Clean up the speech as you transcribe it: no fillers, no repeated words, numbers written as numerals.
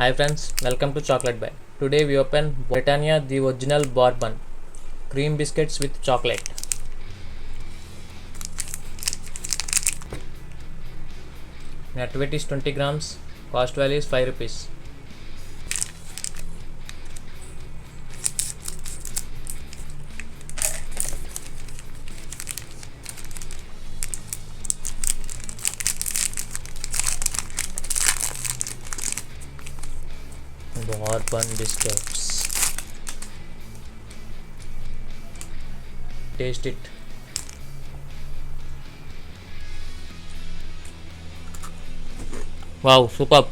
Hi friends, welcome to Chocolate Bite. Today we open Britannia the original Bourbon cream biscuits with chocolate. Net weight is 20 grams, cost value is 5 rupees. Bourbon biscuits. Taste it. Wow, superb.